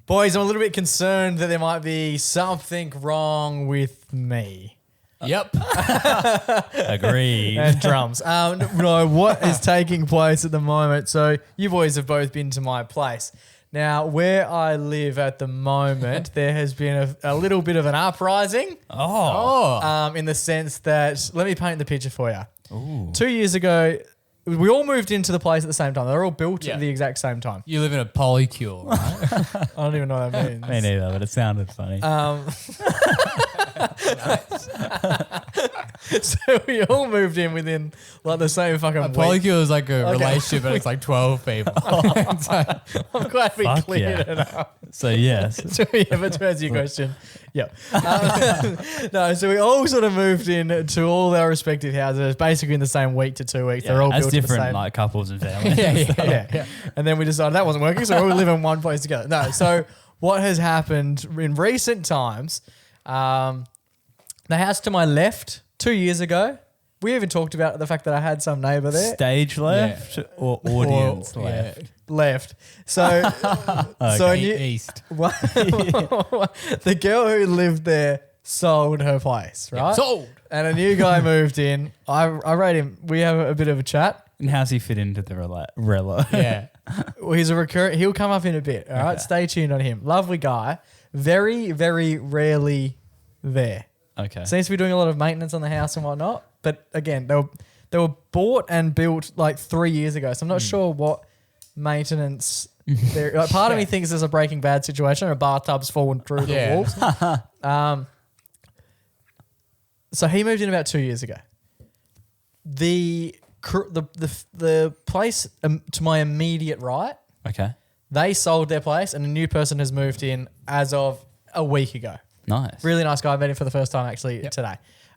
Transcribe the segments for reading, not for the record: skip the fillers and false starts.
Boys, I'm a little bit concerned that there might be something wrong with me. Yep. Agreed. And drums. No, what is taking place at the moment? So you boys have both been to my place. Now, where I live at the moment, there has been a little bit of an uprising. In the sense that, let me paint the picture for you. Ooh. 2 years ago, we all moved into the place at the same time. They're all built at the exact same time. You live in a polycule, right? I don't even know what that means. Me neither, but it sounded funny. So we all moved in within like the same fucking A week. polycule is like a relationship, but it's like 12 people. I'm glad we Fuck cleared yeah. it up. So yes. So yeah, but to answer your question, yep. No, so we all sort of moved in to all our respective houses, basically in the same week to 2 weeks. They're all as built in the different same. like couples and families. Yeah. And then we decided that wasn't working, so we all live in one place together. No, so what has happened in recent times, the house to my left 2 years ago, we even talked about the fact that I had some neighbour there. Stage left or audience left? Left. So, East. the girl who lived there sold her place, right? Sold. And a new guy moved in. I rate him. We have a bit of a chat. And how's he fit into the rela? Yeah. Well, he's a recurrent. He'll come up in a bit. All right. Stay tuned on him. Lovely guy. Very, very rarely there. Okay. Seems to be doing a lot of maintenance on the house and whatnot. But again, they were bought and built like 3 years ago. So I'm not sure what maintenance. Like part of me thinks there's a Breaking Bad situation, or a bathtub's fallen through the walls. So he moved in about 2 years ago. The place to my immediate right, Okay. they sold their place, and a new person has moved in as of a week ago. Nice. Really nice guy. I met him for the first time actually today.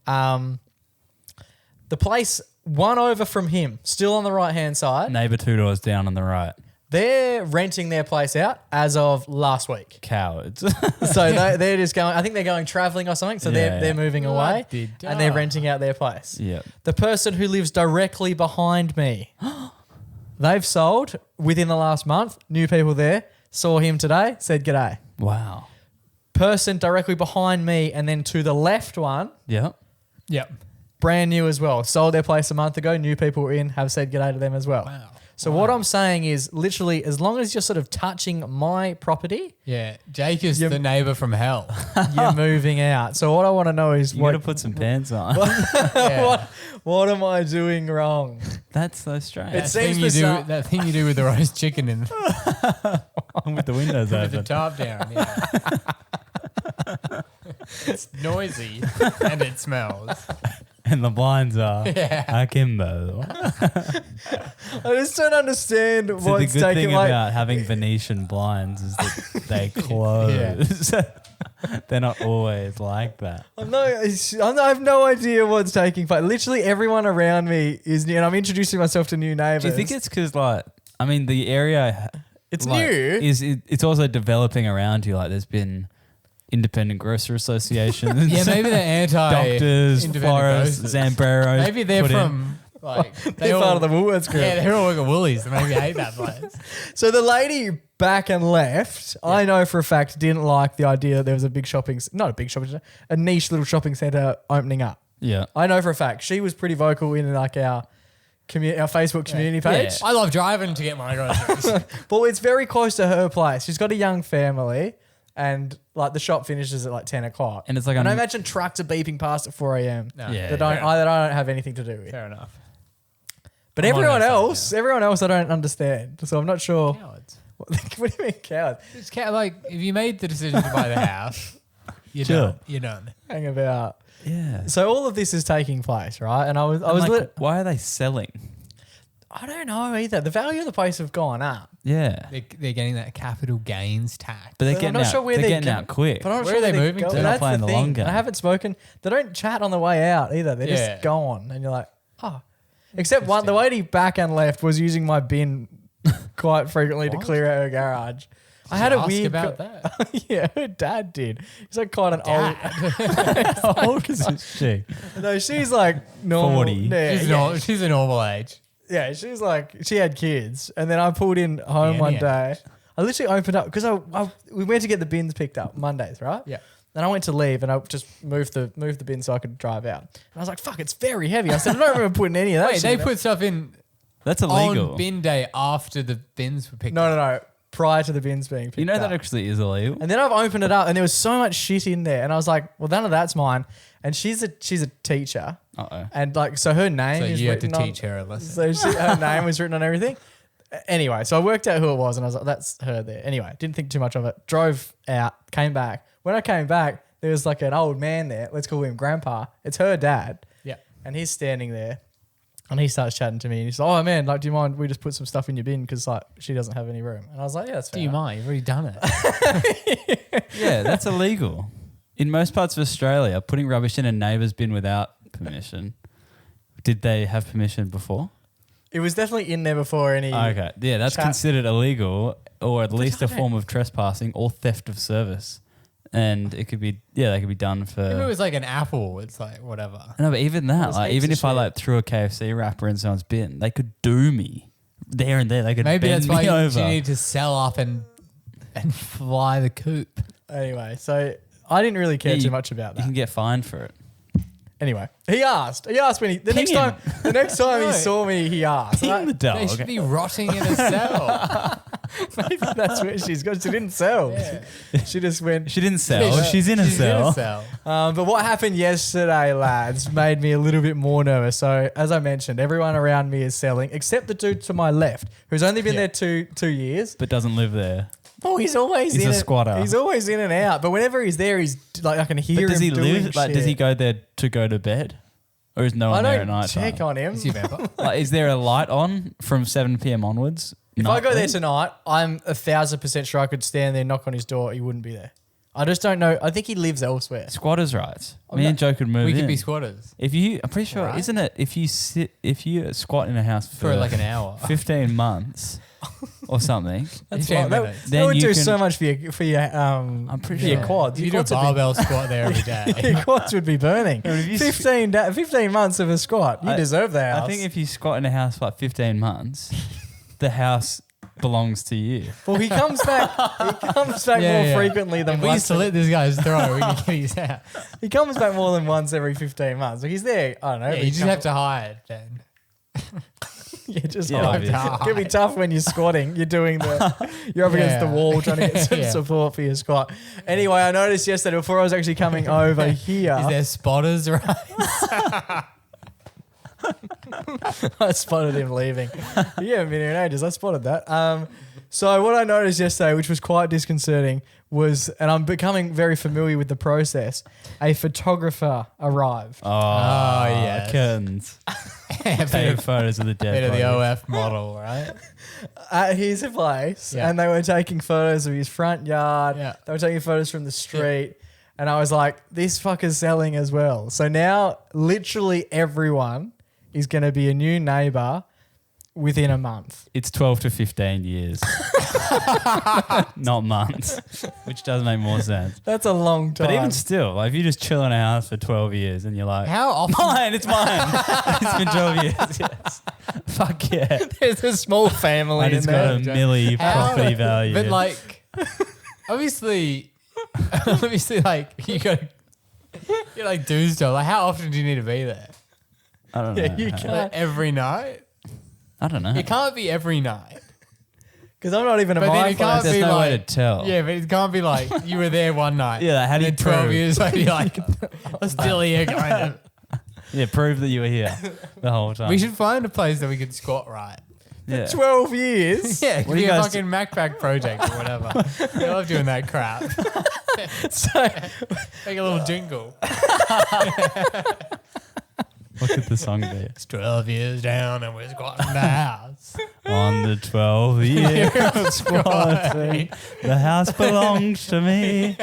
The place one over from him, still on the right-hand side, Neighbour 2 doors down on the right. they're renting their place out as of last week. Cowards. So they're just going, I think they're going travelling or something, so they're moving away and they're renting out their place. Yep. The person who lives directly behind me, they've sold within the last month. New people there, saw him today, said g'day. Wow. Person directly behind me and then to the left one, Yep. Yep. brand new as well. Sold their place a month ago. New people were in, have said g'day to them as well. Wow. So what I'm saying is literally as long as you're sort of touching my property, Yeah. Jake is the neighbour from hell. you're moving out. So what I want to know is You got to put some pants on. Yeah. what am I doing wrong? That's so strange. It seems That thing you do with the roast chicken and With the windows with the open. top down. Yeah. It's noisy and it smells. And the blinds are akimbo. I just don't understand So the what's good taking thing like. about having Venetian blinds is that they close. They're not always like that. I have no idea what's taking place. Literally everyone around me is new, and I'm introducing myself to new neighbours. Do you think it's because, like, I mean, the area It's like, new? It's also developing around you. Like, there's been independent grocer associations. Yeah, maybe they're anti doctors, independent florists, grocers. Zambreros. Maybe they're put in. from like They're part of the Woolworths group. Yeah, they're all work at Woolies. They maybe hate that place. So the lady back and left, I know for a fact, didn't like the idea that there was a big not a big shopping centre, a niche little shopping centre opening up. Yeah. I know for a fact. She was pretty vocal in like our Facebook community page. I love driving to get my groceries. But it's very close to her place. She's got a young family and like the shop finishes at like 10 o'clock. And it's like I imagine trucks are beeping past at 4 a.m. No. Yeah. that I don't have anything to do with. Fair enough. But I'm on everyone her side, else I don't understand. So I'm not sure. Cowards. What do you mean cowards? It's like if you made the decision to buy the house, you're Sure. done. You're done. Hang about. Yeah. So all of this is taking place, right? And I was why are they selling? I don't know either. The value of the place have gone up. Yeah. They're getting that capital gains tax. But they're I'm getting not out, sure where they're they're getting out quick. But I'm not Where sure are they they're moving to? going. They're not That's playing the long thing. game. I haven't spoken. They don't chat on the way out either. They're just gone, and you're like, oh. Except one, the lady back and left was using my bin quite frequently to clear out her garage. I had a Ask weird about that. Yeah, her dad did. He's like quite an old. How old is this chick? No, she's like normal. 40. Yeah, She's a normal age. yeah, she's like she had kids, and then I pulled in home Yeah, one yeah. day. I literally opened up because we went to get the bins picked up Mondays, right? Yeah. Then I went to leave and I just moved the bin so I could drive out. And I was like, fuck, it's very heavy. I said, I don't remember putting any of that Wait, shit they in it. put stuff in That's illegal. on bin day after the bins were picked up. No. Prior to the bins being picked up. You know that actually is illegal. And then I've opened it up and there was so much shit in there. And I was like, well, none of that's mine. And she's a teacher. Uh-oh. And like, so her name So is you had to written on. teach her a lesson. So her name was written on everything. Anyway, so I worked out who it was and I was like, that's her there. Anyway, didn't think too much of it. Drove out, came back. When I came back, there was like an old man there. Let's call him Grandpa. It's her dad. Yeah. And he's standing there. And he starts chatting to me and he's like, oh man, like, do you mind we just put some stuff in your bin because like she doesn't have any room? And I was like, yeah, that's fair Do you enough. mind? You've already done it. Yeah, that's illegal. In most parts of Australia, putting rubbish in a neighbour's bin without permission. Did they have permission before? It was definitely in there before any. Okay. Yeah, that's chat. considered illegal or at least a form of trespassing or theft of service. And it could be, they could be done for... If it was like an apple, it's like whatever. No, but even that, There's like, heaps even of if I shit. like threw a KFC wrapper in someone's bin, they could do me there and there. They could Maybe bend that's why me you over. need to sell up and fly the coop. Anyway, so I didn't really care Yeah, too much about You that. can get fined for it. Anyway, he asked when the next him. time he No. saw me, he asked. And Ping the They dog. should be rotting in a cell. maybe that's where she's got. She didn't sell. Yeah. She just went. She didn't sell. She's in a She's cell. In a cell. But what happened yesterday, lads, made me a little bit more nervous. So, as I mentioned, everyone around me is selling, except the dude to my left, who's only been there two years. But doesn't live there. Oh, he's always He's in a it. squatter. He's always in and out. But whenever he's there, he's like I can hear But does him he doing live? Like, does he shit. go there to go to bed? Or is no I one there at don't night check time? on him. Is he a vampire? Like, is there a light on from 7 p.m. onwards? If I go there nightly? tonight, I'm 1,000% sure I could stand there, knock on his door. He wouldn't be there. I just don't know. I think he lives elsewhere. Squatters' rights. Me and Joe could move We in. could be squatters I'm pretty sure, Right. isn't it? If you squat in a house for like an hour. 15 months or something, That's 15 fine. That, minutes. that Then would you do can- so much for your I'm pretty for your sure. quads. You Your do a quads, would barbell squat there every be, day. your quads would be burning. if you 15 months of a squat. You deserve the house. I think if you squat in a house for like 15 months, the house belongs to you. well, he comes back. He comes back Yeah, more yeah. frequently than If we once. used to let this guy's throw, we could get his out. He comes back more than once every 15 months. Like he's there. I don't know. Yeah, every you just couple- have to hide then. Yeah, just Yeah, hide. obvious. It can be tough when you're squatting. You're you're up against the Yeah. wall trying to get some Yeah. support for your squat. Anyway, I noticed yesterday before I was actually coming over here. Is there spotters, right? I spotted him leaving. You haven't been here in ages. I spotted that. So what I noticed yesterday, which was quite disconcerting, was, and I'm becoming very familiar with the process, a photographer arrived. Oh, yes. curtains. Bit Take of, photos of the dead bit of the body. OF model, right? At his place, Yeah. and they were taking photos of his front yard. Yeah. They were taking photos from the street. And I was like, this fucker's selling as well. So now literally everyone is going to be a new neighbour within a month. It's 12 to 15 years. Not months, which does make more sense. That's a long time. But even still, like if you just chill in a house for 12 years and you're like, How often? mine, it's mine. It's been 12 years, yes. Fuck yeah. there's a small family And in it's got a there. milli property value. But like, obviously, like you like do stuff. Like, how often do you need to be there? I don't know. Yeah, you can't. Like, every night? I don't know. It can't be every night. Because I'm not even a But then you mindful. can't There's be no way like, to tell. Yeah, but it can't be like you were there one night. Yeah, how do you and then 12 prove? years later, you're like, I'm still here, kind of. Yeah, prove that you were here the whole time. We should find a place that we could squat right. Yeah. 12 years. Yeah, it What could do you be a guys fucking MacPack project or whatever. I love doing that crap. So Make a little jingle. What could the song be? It's 12 years down and we're squatting the house. On the 12th year of squatting, the house belongs to me.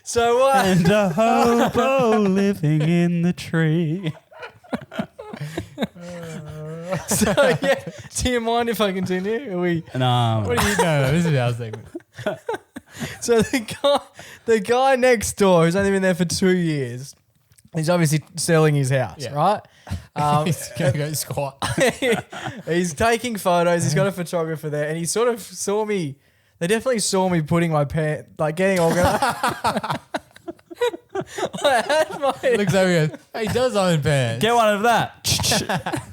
so what? And a hobo living in the tree. So yeah. Do you mind if I continue? Are we? No. What do you know? This is our segment. So the guy next door who's only been there for 2 years, he's obviously selling his house, Yeah. right? He's gonna go squat. He's taking photos. He's got a photographer there, and he sort of saw me. They definitely saw me putting my pants, like getting organized. I had my. Looks over here. He does own pants. Get one of that.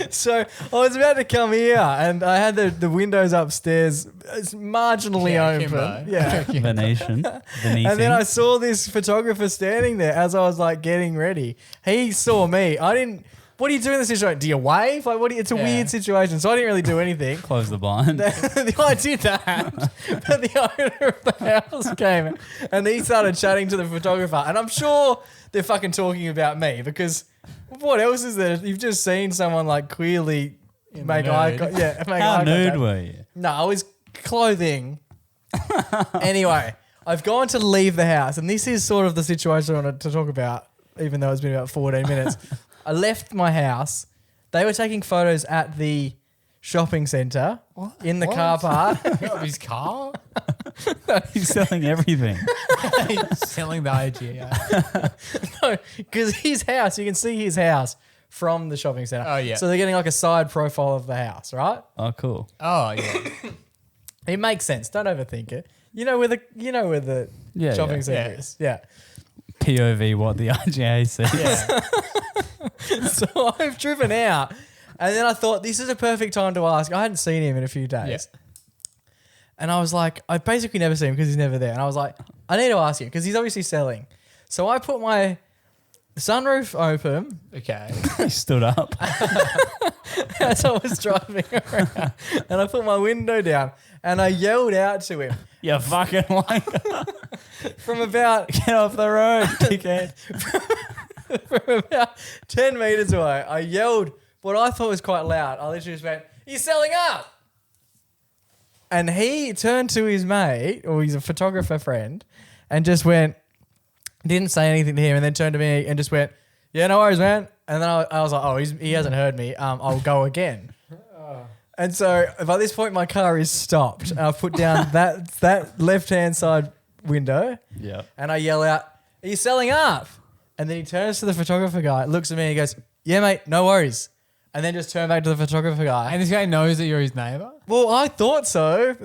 So I was about to come here, and I had the windows upstairs. It's marginally open. Kimbo. Yeah. Venetian. And then I saw this photographer standing there as I was like getting ready. He saw me. I didn't. What do you do in this situation? Do you wave? Like, it's a weird situation. So I didn't really do anything. Close the blind. I did that. But the owner of the house came and he started chatting to the photographer. And I'm sure they're fucking talking about me because what else is there? You've just seen someone like clearly make eye contact. Yeah, make How eye nude contact. were you? No, I was clothing. Anyway, I've gone to leave the house, and this is sort of the situation I wanted to talk about, even though it's been about 14 minutes. I left my house. They were taking photos at the shopping centre in the car park. Of his car? He's selling everything. He's selling the IGA. No, because his house, you can see his house from the shopping centre. Oh, yeah. So they're getting like a side profile of the house, right? Oh, cool. Oh, yeah. It makes sense. Don't overthink it. You know where the Yeah, shopping yeah. centre is. Yeah. POV, what the IGA says. Yeah. So I've driven out, and then I thought this is a perfect time to ask. I hadn't seen him in a few days. Yeah. And I was like, I basically never see him because he's never there. And I was like, I need to ask him because he's obviously selling. So I put my sunroof open Okay. He stood up. as I was driving around, and I put my window down, and I yelled out to him You fucking like from about get off the road, dickhead. from about 10 meters away. I yelled what I thought was quite loud. I literally just went, "You're selling up!" And he turned to his mate, or he's a photographer friend, and just went, didn't say anything to him, and then turned to me and just went, "Yeah, no worries, man." And then I was like, "Oh, he hasn't heard me. I'll go again." And so by this point, my car is stopped, and I've put down that left-hand side window, Yeah. and I yell out, "Are you selling up?" And then he turns to the photographer guy, looks at me, and he goes, "Yeah, mate, no worries." And then just turn back to the photographer guy. And this guy knows that you're his neighbour? Well, I thought so.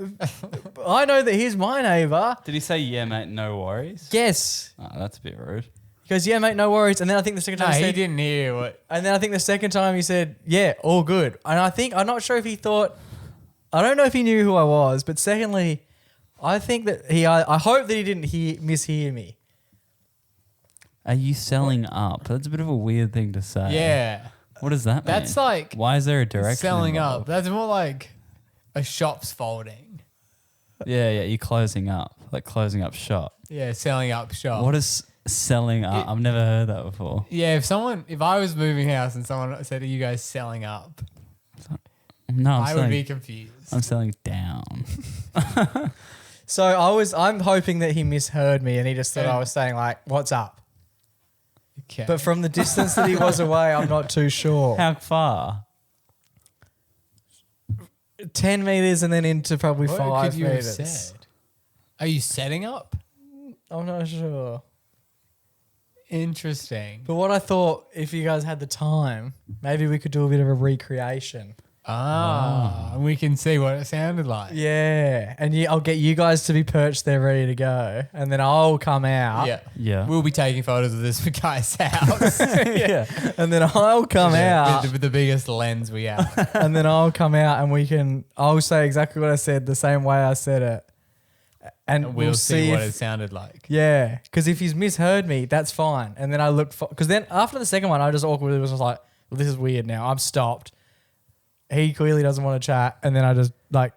I know that he's my neighbour. Did he say, yeah, mate, no worries? Yes. Oh, that's a bit rude. He goes, "Yeah, mate, no worries." And then I think the second No, time he he said, didn't hear what. and then I think the second time he said, "Yeah, all good." And I'm not sure if he thought, I don't know if he knew who I was, but secondly, I think that I hope that he didn't mishear me. Are you selling up? That's a bit of a weird thing to say. Yeah. What does that mean? That's like Why is there a direction selling up. involved? That's more like a shop's folding. Yeah, you're closing up. Like closing up shop. Yeah, selling up shop. What is selling up? I've never heard that before. Yeah, if I was moving house and someone said, "Are you guys selling up?" No, I would be confused. I'm selling down. So I'm hoping that he misheard me and he just thought I was saying like, "What's up?" Okay. But from the distance that he was away, I'm not too sure. How far? 10 meters and then into probably what 5 could you have meters. said? Are you setting up? I'm not sure. Interesting. But what I thought, if you guys had the time, maybe we could do a bit of a recreation. And we can see what it sounded like. Yeah. And I'll get you guys to be perched there ready to go. And then I'll come out. Yeah. Yeah. We'll be taking photos of this guy's house. Yeah. And then I'll come out. With the biggest lens we have. And then I'll come out and I'll say exactly what I said the same way I said it. And We'll see what if, it sounded like. yeah. Because if he's misheard me, that's fine. And then I look for, because then after the second one, I just awkwardly was just like, well, this is weird now. I'm stopped. He clearly doesn't want to chat. And then I just like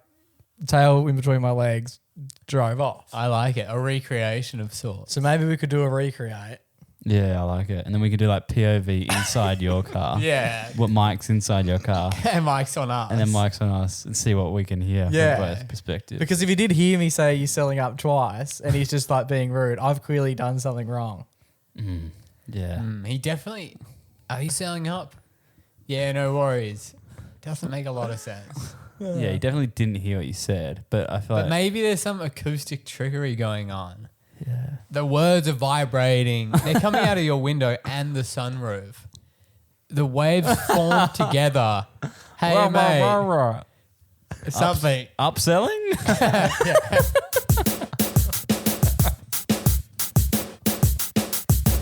tail in between my legs, drove off. I like it. A recreation of sorts. So maybe we could do a recreate. Yeah, I like it. And then we could do like POV inside your car. Yeah. What Mike's inside your car. And Mike's on us. And then Mike's on us and see what we can hear Yeah. from both perspectives. Because if he did hear me say you're selling up twice and he's just like being rude, I've clearly done something wrong. Yeah. He definitely... Are you selling up? Yeah, no worries. Doesn't make a lot of sense. Yeah, he definitely didn't hear what you said, but I feel But like maybe there's some acoustic trickery going on. yeah. The words are vibrating. They're coming out of your window and the sunroof. the waves form together. Hey, mate. Something. Upselling?